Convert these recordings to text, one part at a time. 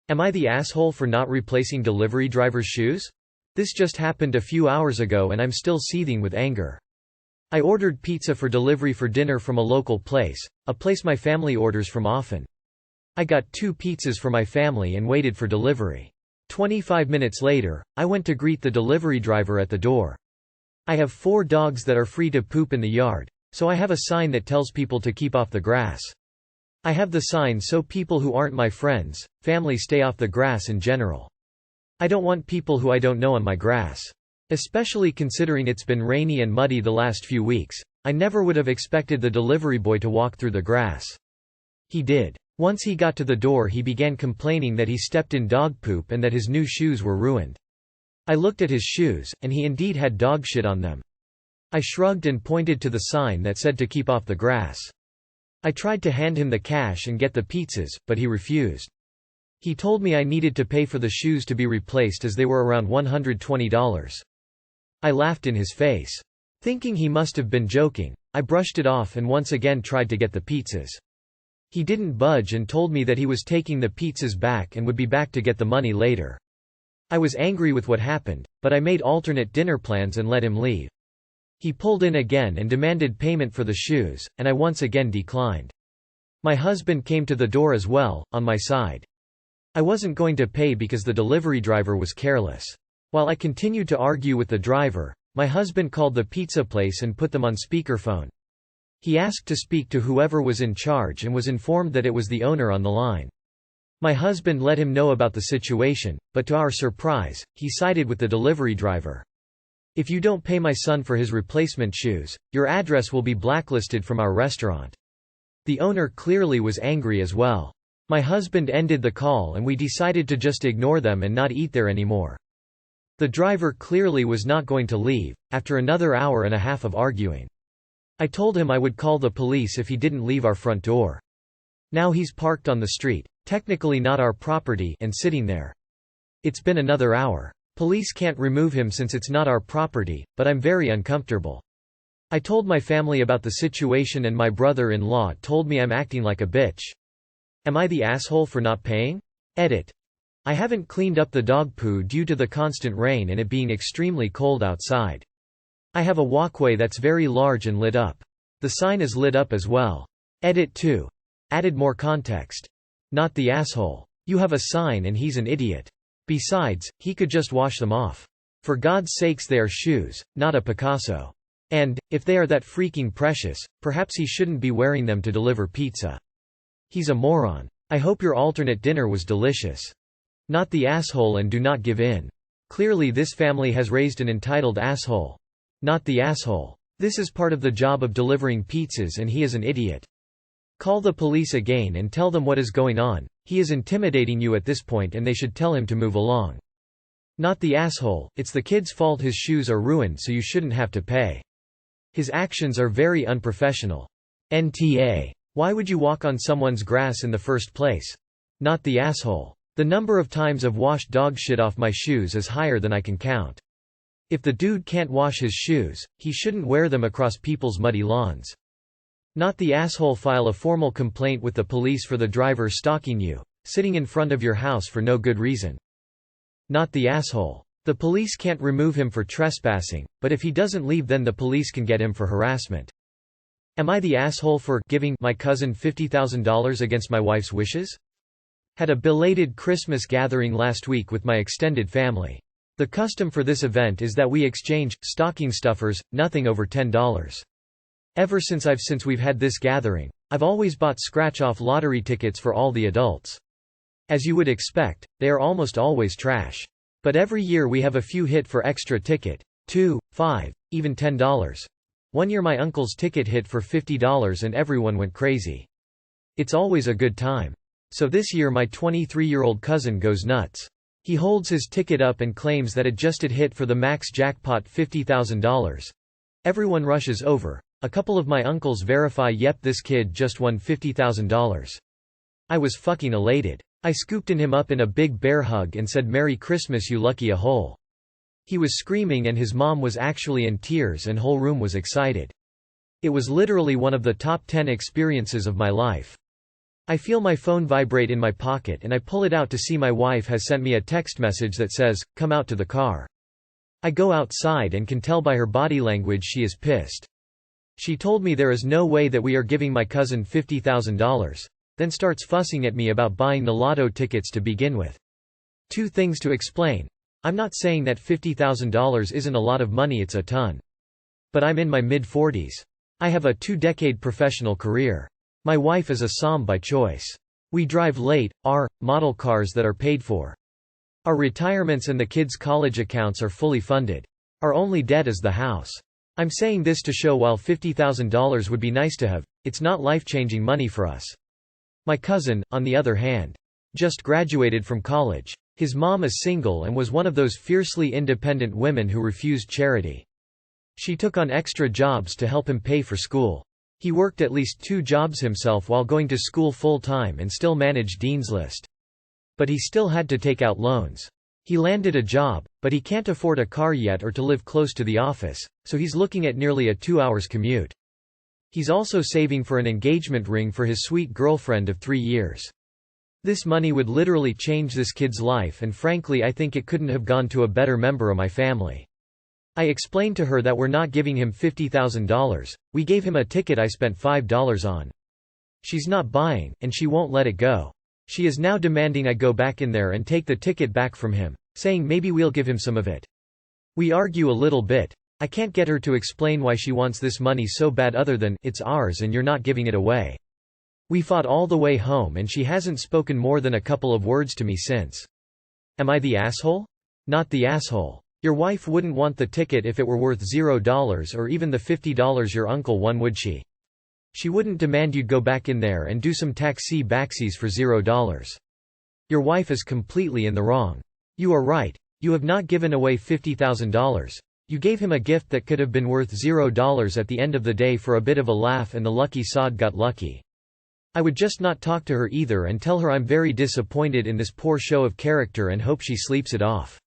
Am I the asshole for not replacing delivery driver's shoes? This just happened a few hours ago and I'm still seething with anger. I ordered pizza for delivery for dinner from a local place, a place my family orders from often. I got 2 pizzas for my family and waited for delivery. 25 minutes later, I went to greet the delivery driver at the door. I have 4 dogs that are free to poop in the yard, so I have a sign that tells people to keep off the grass. I have the sign so people who aren't my friends, family stay off the grass in general. I don't want people who I don't know on my grass. Especially considering it's been rainy and muddy the last few weeks, I never would have expected the delivery boy to walk through the grass. He did. Once he got to the door he began complaining that he stepped in dog poop and that his new shoes were ruined. I looked at his shoes, and he indeed had dog shit on them. I shrugged and pointed to the sign that said to keep off the grass. I tried to hand him the cash and get the pizzas, but he refused. He told me I needed to pay for the shoes to be replaced as they were around $120. I laughed in his face. Thinking he must have been joking, I brushed it off and once again tried to get the pizzas. He didn't budge and told me that he was taking the pizzas back and would be back to get the money later. I was angry with what happened, but I made alternate dinner plans and let him leave. He pulled in again and demanded payment for the shoes, and I once again declined. My husband came to the door as well, on my side. I wasn't going to pay because the delivery driver was careless. While I continued to argue with the driver, my husband called the pizza place and put them on speakerphone. He asked to speak to whoever was in charge and was informed that it was the owner on the line. My husband let him know about the situation, but to our surprise, he sided with the delivery driver. If you don't pay my son for his replacement shoes, your address will be blacklisted from our restaurant. The owner clearly was angry as well. My husband ended the call and we decided to just ignore them and not eat there anymore. The driver clearly was not going to leave, after another hour and a half of arguing. I told him I would call the police if he didn't leave our front door. Now he's parked on the street, technically not our property, and sitting there. It's been another hour. Police can't remove him since it's not our property, but I'm very uncomfortable. I told my family about the situation and my brother-in-law told me I'm acting like a bitch. Am I the asshole for not paying? Edit. I haven't cleaned up the dog poo due to the constant rain and it being extremely cold outside. I have a walkway that's very large and lit up. The sign is lit up as well. Edit 2. Added more context. Not the asshole. You have a sign and he's an idiot. Besides, he could just wash them off. For God's sakes, they are shoes, not a Picasso. And, if they are that freaking precious, perhaps he shouldn't be wearing them to deliver pizza. He's a moron. I hope your alternate dinner was delicious. Not the asshole and do not give in. Clearly this family has raised an entitled asshole. Not the asshole. This is part of the job of delivering pizzas and he is an idiot. Call the police again and tell them what is going on. He is intimidating you at this point and they should tell him to move along. Not the asshole, it's the kid's fault his shoes are ruined so you shouldn't have to pay. His actions are very unprofessional. NTA. Why would you walk on someone's grass in the first place? Not the asshole. The number of times I've washed dog shit off my shoes is higher than I can count. If the dude can't wash his shoes, he shouldn't wear them across people's muddy lawns. Not the asshole. File a formal complaint with the police for the driver stalking you, sitting in front of your house for no good reason. Not the asshole. The police can't remove him for trespassing, but if he doesn't leave then the police can get him for harassment. Am I the asshole for giving my cousin $50,000 against my wife's wishes? Had a belated Christmas gathering last week with my extended family. The custom for this event is that we exchange stocking stuffers, nothing over $10. Ever since we've had this gathering, I've always bought scratch-off lottery tickets for all the adults. As you would expect, they are almost always trash. But every year we have a few hit for extra ticket, $2, $5, even $10. One year my uncle's ticket hit for $50 and everyone went crazy. It's always a good time. So this year my 23-year-old cousin goes nuts. He holds his ticket up and claims that it just hit for the max jackpot $50,000. Everyone rushes over. A couple of my uncles verify, yep, this kid just won $50,000. I was fucking elated. I scooped him up in a big bear hug and said, "Merry Christmas, you lucky a hole." He was screaming and his mom was actually in tears and whole room was excited. It was literally one of the top 10 experiences of my life. I feel my phone vibrate in my pocket and I pull it out to see my wife has sent me a text message that says, "Come out to the car." I go outside and can tell by her body language she is pissed. She told me there is no way that we are giving my cousin $50,000, then starts fussing at me about buying the lotto tickets to begin with. Two things to explain. I'm not saying that $50,000 isn't a lot of money, it's a ton. But I'm in my mid-40s. I have a 2-decade professional career. My wife is a som by choice. We drive late, model cars that are paid for. Our retirements and the kids' college accounts are fully funded. Our only debt is the house. I'm saying this to show while $50,000 would be nice to have, it's not life-changing money for us. My cousin, on the other hand, just graduated from college. His mom is single and was one of those fiercely independent women who refused charity. She took on extra jobs to help him pay for school. He worked at least 2 jobs himself while going to school full-time and still managed Dean's List. But he still had to take out loans. He landed a job, but he can't afford a car yet or to live close to the office, so he's looking at nearly a 2-hour commute. He's also saving for an engagement ring for his sweet girlfriend of 3 years. This money would literally change this kid's life, and frankly I think it couldn't have gone to a better member of my family. I explained to her that we're not giving him $50,000, we gave him a ticket I spent $5 on. She's not buying, and she won't let it go. She is now demanding I go back in there and take the ticket back from him, saying maybe we'll give him some of it. We argue a little bit. I can't get her to explain why she wants this money so bad other than, "It's ours and you're not giving it away." We fought all the way home and she hasn't spoken more than a couple of words to me since. Am I the asshole? Not the asshole. Your wife wouldn't want the ticket if it were worth $0 or even the $50 your uncle won, would she? She wouldn't demand you'd go back in there and do some taxi-backsies for $0. Your wife is completely in the wrong. You are right. You have not given away $50,000. You gave him a gift that could have been worth $0 at the end of the day for a bit of a laugh, and the lucky sod got lucky. I would just not talk to her either and tell her I'm very disappointed in this poor show of character and hope she sleeps it off.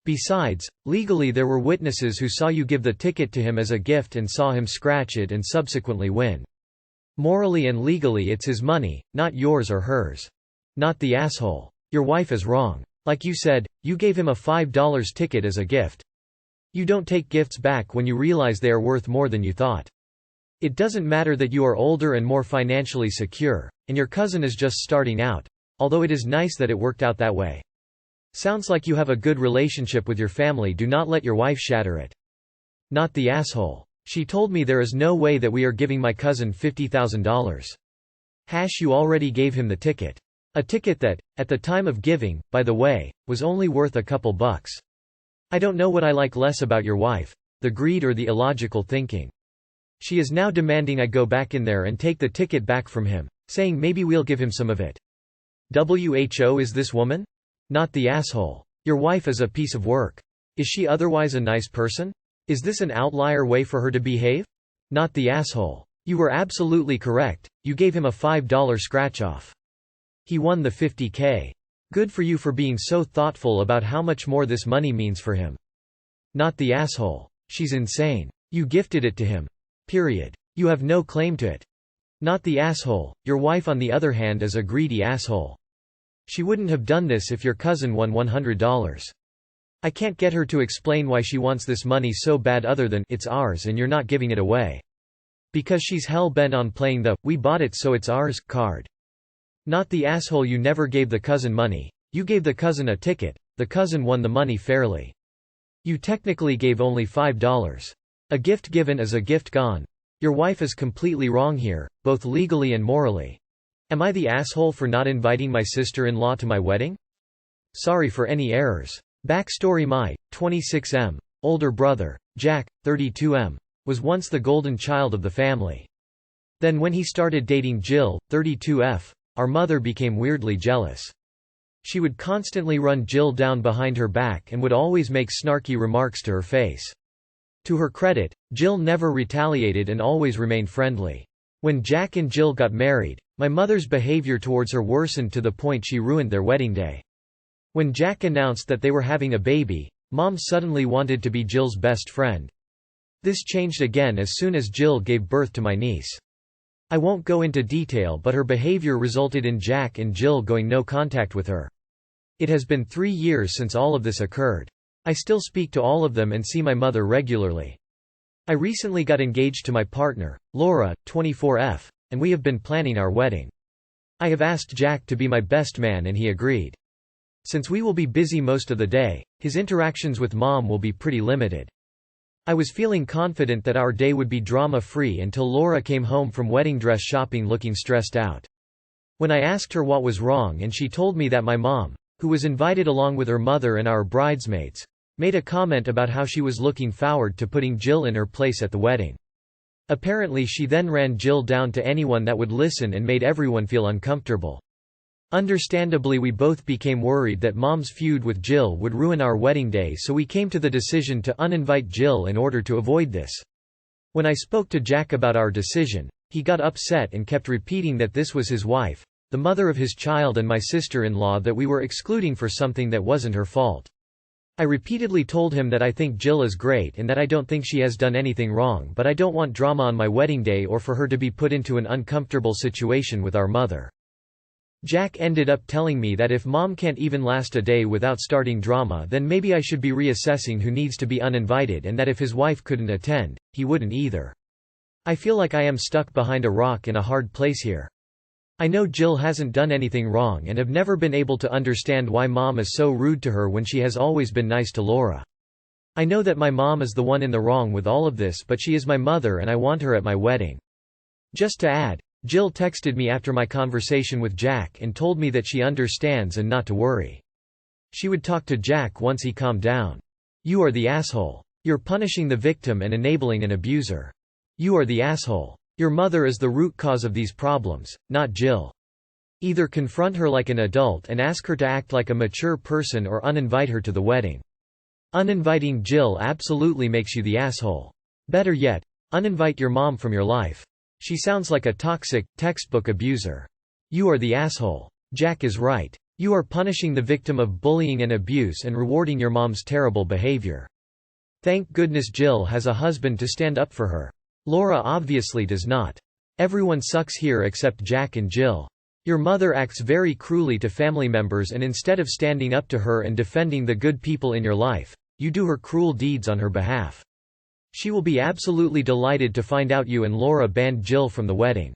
Besides, legally there were witnesses who saw you give the ticket to him as a gift and saw him scratch it and subsequently win. Morally and legally it's his money, not yours or hers. Not the asshole. Your wife is wrong. Like you said, you gave him a $5 ticket as a gift. You don't take gifts back when you realize they are worth more than you thought. It doesn't matter that you are older and more financially secure, and your cousin is just starting out, although it is nice that it worked out that way. Sounds like you have a good relationship with your family, do not let your wife shatter it. Not the asshole. She told me there is no way that we are giving my cousin $50,000. You already gave him the ticket. A ticket that, at the time of giving, by the way, was only worth a couple bucks. I don't know what I like less about your wife, the greed or the illogical thinking. She is now demanding I go back in there and take the ticket back from him, saying maybe we'll give him some of it. Who is this woman? Not the asshole. Your wife is a piece of work. Is she otherwise a nice person? Is this an outlier way for her to behave? Not the asshole. You were absolutely correct, you gave him a $5 scratch-off. He won the $50K. Good for you for being so thoughtful about how much more this money means for him. Not the asshole. She's insane. You gifted it to him. Period. You have no claim to it. Not the asshole. Your wife on the other hand is a greedy asshole. She wouldn't have done this if your cousin won $100. I can't get her to explain why she wants this money so bad other than, "It's ours and you're not giving it away." Because she's hell-bent on playing the, "we bought it so it's ours" card. Not the asshole. You never gave the cousin money. You gave the cousin a ticket. The cousin won the money fairly. You technically gave only $5. A gift given is a gift gone. Your wife is completely wrong here, both legally and morally. Am I the asshole for not inviting my sister-in-law to my wedding? Sorry for any errors. Backstory: my 26M older brother, Jack, 32M, was once the golden child of the family. Then when he started dating Jill, 32F, our mother became weirdly jealous. She would constantly run Jill down behind her back and would always make snarky remarks to her face. To her credit, Jill never retaliated and always remained friendly. When Jack and Jill got married, my mother's behavior towards her worsened to the point she ruined their wedding day. When Jack announced that they were having a baby, Mom suddenly wanted to be Jill's best friend. This changed again as soon as Jill gave birth to my niece. I won't go into detail, but her behavior resulted in Jack and Jill going no contact with her. It has been 3 years since all of this occurred. I still speak to all of them and see my mother regularly. I recently got engaged to my partner, Laura, 24F, and we have been planning our wedding. I have asked Jack to be my best man and he agreed. Since we will be busy most of the day, his interactions with Mom will be pretty limited. I was feeling confident that our day would be drama-free until Laura came home from wedding dress shopping looking stressed out. When I asked her what was wrong, and she told me that my mom, who was invited along with her mother and our bridesmaids, made a comment about how she was looking forward to putting Jill in her place at the wedding. Apparently she then ran Jill down to anyone that would listen and made everyone feel uncomfortable. Understandably, we both became worried that Mom's feud with Jill would ruin our wedding day, so we came to the decision to uninvite Jill in order to avoid this. When I spoke to Jack about our decision, he got upset and kept repeating that this was his wife, the mother of his child, and my sister-in-law that we were excluding for something that wasn't her fault. I repeatedly told him that I think Jill is great and that I don't think she has done anything wrong, but I don't want drama on my wedding day or for her to be put into an uncomfortable situation with our mother. Jack ended up telling me that if Mom can't even last a day without starting drama, then maybe I should be reassessing who needs to be uninvited, and that if his wife couldn't attend, he wouldn't either. I feel like I am stuck behind a rock in a hard place here. I know Jill hasn't done anything wrong and have never been able to understand why Mom is so rude to her when she has always been nice to Laura. I know that my mom is the one in the wrong with all of this, but she is my mother and I want her at my wedding. Just to add, Jill texted me after my conversation with Jack and told me that she understands and not to worry. She would talk to Jack once he calmed down. "You are the asshole. You're punishing the victim and enabling an abuser. You are the asshole. Your mother is the root cause of these problems, not Jill. Either confront her like an adult and ask her to act like a mature person, or uninvite her to the wedding. Uninviting Jill absolutely makes you the asshole. Better yet, uninvite your mom from your life. She sounds like a toxic, textbook abuser. You are the asshole. Jack is right. You are punishing the victim of bullying and abuse and rewarding your mom's terrible behavior. Thank goodness Jill has a husband to stand up for her. Laura obviously does not. Everyone sucks here except Jack and Jill. Your mother acts very cruelly to family members, and instead of standing up to her and defending the good people in your life, you do her cruel deeds on her behalf. She will be absolutely delighted to find out you and Laura banned Jill from the wedding.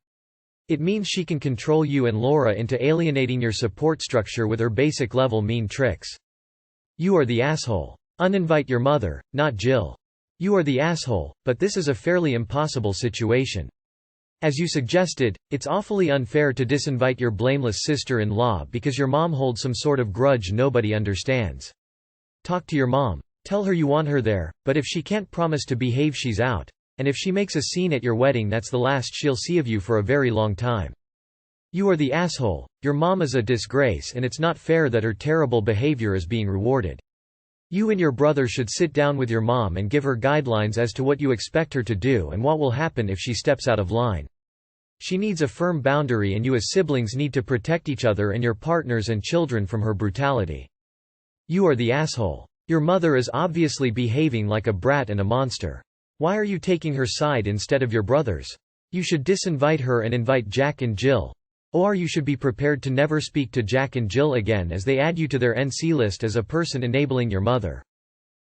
It means she can control you and Laura into alienating your support structure with her basic level mean tricks. You are the asshole. Uninvite your mother, not Jill. You are the asshole, but this is a fairly impossible situation. As you suggested, it's awfully unfair to disinvite your blameless sister-in-law because your mom holds some sort of grudge nobody understands. Talk to your mom. Tell her you want her there, but if she can't promise to behave, she's out. And if she makes a scene at your wedding, that's the last she'll see of you for a very long time. You are the asshole. Your mom is a disgrace, and it's not fair that her terrible behavior is being rewarded. You and your brother should sit down with your mom and give her guidelines as to what you expect her to do and what will happen if she steps out of line. She needs a firm boundary, and you as siblings need to protect each other and your partners and children from her brutality. You are the asshole. Your mother is obviously behaving like a brat and a monster. Why are you taking her side instead of your brother's? You should disinvite her and invite Jack and Jill. Or you should be prepared to never speak to Jack and Jill again, as they add you to their NC list as a person enabling your mother.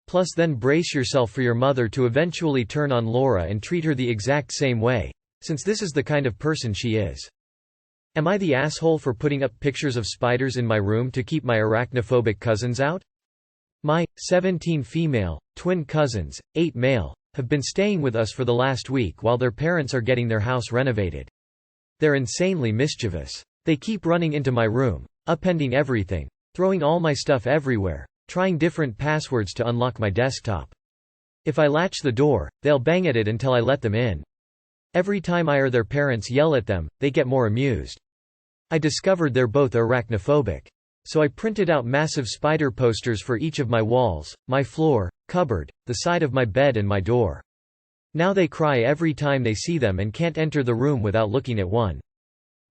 Plus then brace yourself for your mother to eventually turn on Laura and treat her the exact same way, since this is the kind of person she is. Am I the asshole for putting up pictures of spiders in my room to keep my arachnophobic cousins out? My 17 female, twin cousins, 8 male, have been staying with us for the last week while their parents are getting their house renovated. They're insanely mischievous. They keep running into my room, upending everything, throwing all my stuff everywhere, trying different passwords to unlock my desktop. If I latch the door, they'll bang at it until I let them in. Every time I or their parents yell at them, they get more amused. I discovered they're both arachnophobic. So I printed out massive spider posters for each of my walls, my floor, cupboard, the side of my bed and my door. Now they cry every time they see them and can't enter the room without looking at one.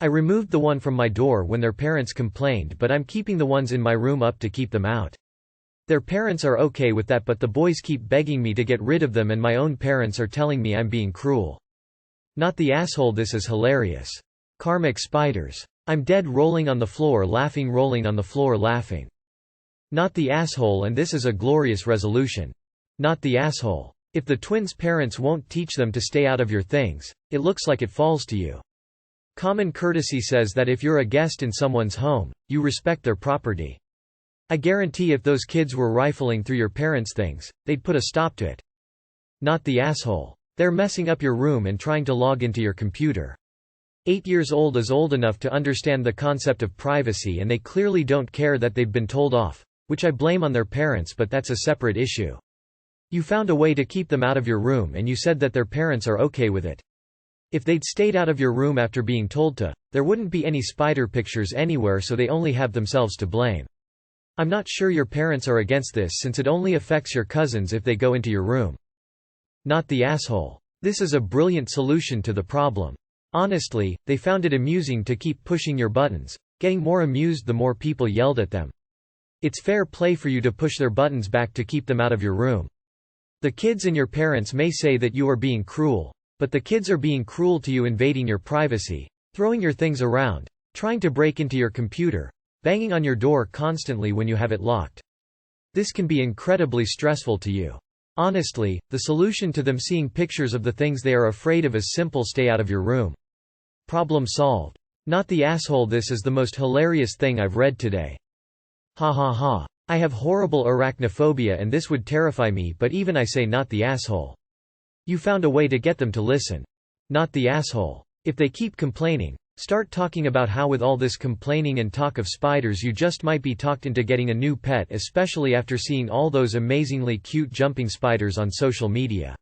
I removed the one from my door when their parents complained, but I'm keeping the ones in my room up to keep them out. Their parents are okay with that, but the boys keep begging me to get rid of them, and my own parents are telling me I'm being cruel. Not the asshole, this is hilarious. Karmic spiders. I'm dead rolling on the floor laughing, rolling on the floor laughing. Not the asshole, and this is a glorious resolution. Not the asshole. If the twins' parents won't teach them to stay out of your things, it looks like it falls to you. Common courtesy says that if you're a guest in someone's home, you respect their property. I guarantee if those kids were rifling through your parents' things, they'd put a stop to it. Not the asshole. They're messing up your room and trying to log into your computer. 8 years old is old enough to understand the concept of privacy, and they clearly don't care that they've been told off, which I blame on their parents, but that's a separate issue. You found a way to keep them out of your room and you said that their parents are okay with it. If they'd stayed out of your room after being told to, there wouldn't be any spider pictures anywhere, so they only have themselves to blame. I'm not sure your parents are against this, since it only affects your cousins if they go into your room. Not the asshole. This is a brilliant solution to the problem. Honestly, they found it amusing to keep pushing your buttons, getting more amused the more people yelled at them. It's fair play for you to push their buttons back to keep them out of your room. The kids and your parents may say that you are being cruel, but the kids are being cruel to you, invading your privacy, throwing your things around, trying to break into your computer, banging on your door constantly when you have it locked. This can be incredibly stressful to you. Honestly, the solution to them seeing pictures of the things they are afraid of is simple: stay out of your room. Problem solved. Not the asshole. This is the most hilarious thing I've read today. Ha ha ha. I have horrible arachnophobia and this would terrify me, but even I say not the asshole. You found a way to get them to listen. Not the asshole. If they keep complaining, start talking about how with all this complaining and talk of spiders you just might be talked into getting a new pet, especially after seeing all those amazingly cute jumping spiders on social media.